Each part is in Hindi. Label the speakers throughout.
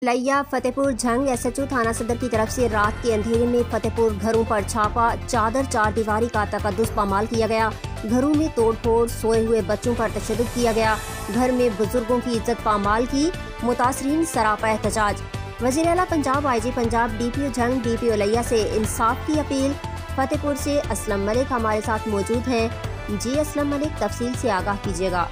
Speaker 1: लैया फतेहपुर झंग एसएचओ थाना सदर की तरफ से रात के अंधेरे में फतेहपुर घरों पर छापा, चादर चार दीवारी का तकद्दुस पामाल किया गया। घरों में तोड़फोड़, सोए हुए बच्चों पर तशद्दुद किया गया। घर में बुजुर्गों की इज्जत पामाल की, मुतासरीन सरापा एहतजाज। वज़ीर आला Punjab IG Punjab DPO Jhang DPO लैया से इंसाफ की अपील। फतेहपुर से असलम मलिक हमारे साथ मौजूद हैं। जी असलम मलिक, तफसील से आगाह कीजिएगा।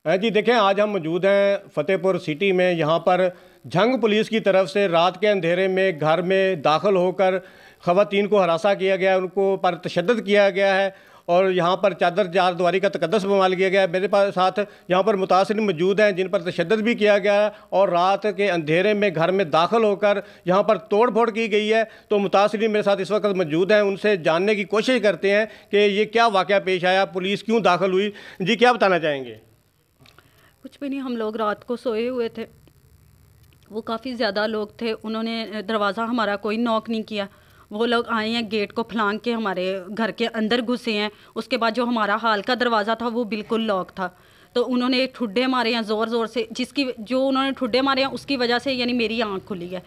Speaker 2: जी देखें, आज हम मौजूद हैं फतेहपुर सिटी में। यहाँ पर झंग पुलिस की तरफ से रात के अंधेरे में घर में दाखिल होकर ख़वातीन को हरासा किया गया, उनको पर तशद्दुद किया गया है और यहाँ पर चादर चार दीवारी का तकद्दुस पामाल किया गया है। मेरे पास साथ यहाँ पर मुतासिरीन मौजूद हैं जिन पर तशद्दुद भी किया गया है और रात के अंधेरे में घर में दाखिल होकर यहाँ पर तोड़ फोड़ की गई है। तो मुतासिरीन मेरे साथ इस वक्त मौजूद हैं, उनसे जानने की कोशिश करते हैं कि ये क्या वाक़या पेश आया, पुलिस क्यों दाखिल हुई। जी, क्या बताना चाहेंगे?
Speaker 3: कुछ भी नहीं, हम लोग रात को सोए हुए थे। वो काफ़ी ज़्यादा लोग थे। उन्होंने दरवाज़ा हमारा कोई नॉक नहीं किया। वो लोग आए हैं, गेट को फलांग के हमारे घर के अंदर घुसे हैं। उसके बाद जो हमारा हाल का दरवाज़ा था वो बिल्कुल लॉक था। तो उन्होंने ठुड्डे मारे हैं ज़ोर ज़ोर से, जो उन्होंने ठुड्डे मारे हैं उसकी वजह से यानी मेरी आँख खुली है।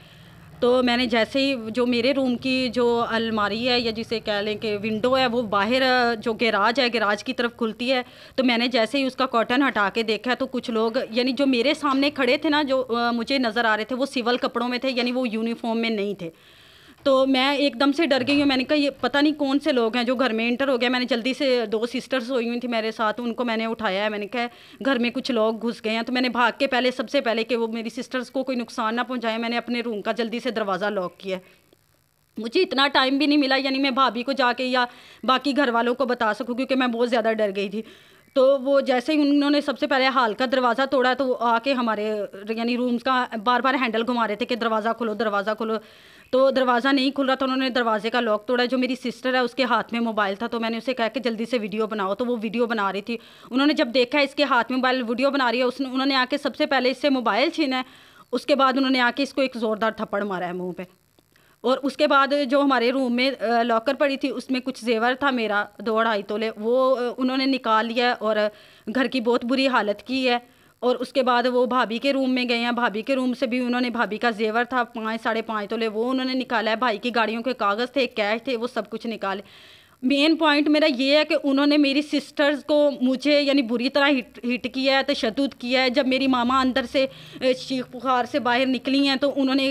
Speaker 3: तो मैंने जैसे ही जो मेरे रूम की जो अलमारी है या जिसे कह लें कि विंडो है, वो बाहर जो गैराज है, गैराज की तरफ खुलती है। तो मैंने जैसे ही उसका कर्टन हटा के देखा तो कुछ लोग यानी जो मेरे सामने खड़े थे ना, जो मुझे नज़र आ रहे थे, वो सिविल कपड़ों में थे, यानी वो यूनिफॉर्म में नहीं थे। तो मैं एकदम से डर गई हूँ। मैंने कहा ये पता नहीं कौन से लोग हैं जो घर में इंटर हो गया। मैंने जल्दी से, दो सिस्टर्स सोई हुई थी मेरे साथ, उनको मैंने उठाया है। मैंने कहा घर में कुछ लोग घुस गए हैं। तो मैंने भाग के पहले, सबसे पहले कि वो मेरी सिस्टर्स को कोई नुकसान ना पहुँचाए, मैंने अपने रूम का जल्दी से दरवाज़ा लॉक किया। मुझे इतना टाइम भी नहीं मिला यानी मैं भाभी को जाके या बाकी घर वालों को बता सकूँ, क्योंकि मैं बहुत ज़्यादा डर गई थी। तो वो जैसे ही उन्होंने सबसे पहले हाल का दरवाज़ा तोड़ा तो आके हमारे यानी रूम्स का बार बार हैंडल घुमा रहे थे कि दरवाज़ा खोलो, दरवाज़ा खोलो। तो दरवाज़ा नहीं खुल रहा था। उन्होंने दरवाजे का लॉक तोड़ा। जो मेरी सिस्टर है उसके हाथ में मोबाइल था, तो मैंने उसे कहा कि जल्दी से वीडियो बनाओ। तो वो वीडियो बना रही थी। उन्होंने जब देखा इसके हाथ में मोबाइल, वीडियो बना रही है, उन्होंने आके सबसे पहले इससे मोबाइल छीना है। उसके बाद उन्होंने आके इसको एक ज़ोरदार थप्पड़ मारा है मुँह पर। और उसके बाद जो हमारे रूम में लॉकर पड़ी थी उसमें कुछ जेवर था मेरा 2-2.5 तोले, वो उन्होंने निकाल लिया और घर की बहुत बुरी हालत की है। और उसके बाद वो भाभी के रूम में गए हैं। भाभी के रूम से भी उन्होंने, भाभी का जेवर था 5-5.5 तोले, वो उन्होंने निकाला है। भाई की गाड़ियों के कागज़ थे, कैश थे, वो सब कुछ निकाले। मेन पॉइंट मेरा ये है कि उन्होंने मेरी सिस्टर्स को, मुझे यानी बुरी तरह हिट किया है, तशद्दुद किया है। जब मेरी मामा अंदर से चीख पुकार से बाहर निकली हैं तो उन्होंने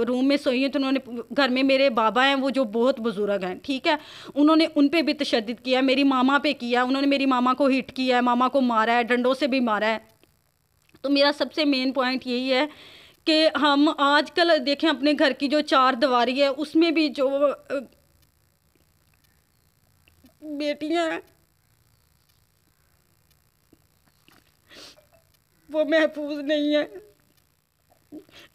Speaker 3: रूम में सोई हैं, तो उन्होंने, घर में मेरे बाबा हैं वो जो बहुत बुजुर्ग हैं, ठीक है, उन्होंने उन पे भी तशद्दुद किया, मेरी मामा पे किया। उन्होंने मेरी मामा को हिट किया है, मामा को मारा है, डंडों से भी मारा है। तो मेरा सबसे मेन पॉइंट यही है कि हम आजकल देखें अपने घर की जो चार दीवारी है उसमें भी जो बेटियां हैं वो महफूज नहीं है।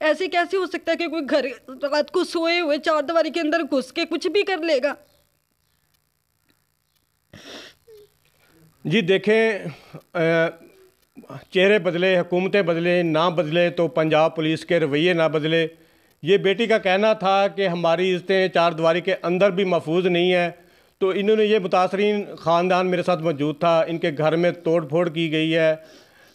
Speaker 3: ऐसे कैसे हो सकता है कि कोई घर रात को सोए हुए चार दीवारी के अंदर घुस के कुछ भी कर लेगा।
Speaker 2: जी देखें, चेहरे बदले, हुकूमतें बदले, ना बदले तो पंजाब पुलिस के रवैये ना बदले। ये बेटी का कहना था कि हमारी इज़्ज़तें चार दीवारी के अंदर भी महफूज नहीं है। तो इन्होंने, ये मुतासरीन ख़ानदान मेरे साथ मौजूद था, इनके घर में तोड़ फोड़ की गई है,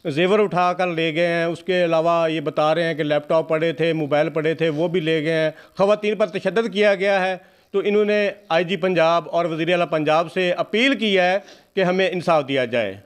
Speaker 2: जेवर उठा कर ले गए हैं। उसके अलावा ये बता रहे हैं कि लैपटॉप पड़े थे, मोबाइल पड़े थे, वो भी ले गए हैं। ख़वातीन पर तशद्दुद किया गया है। तो इन्होंने आईजी पंजाब और वज़ीर आला पंजाब से अपील की है कि हमें इंसाफ दिया जाए।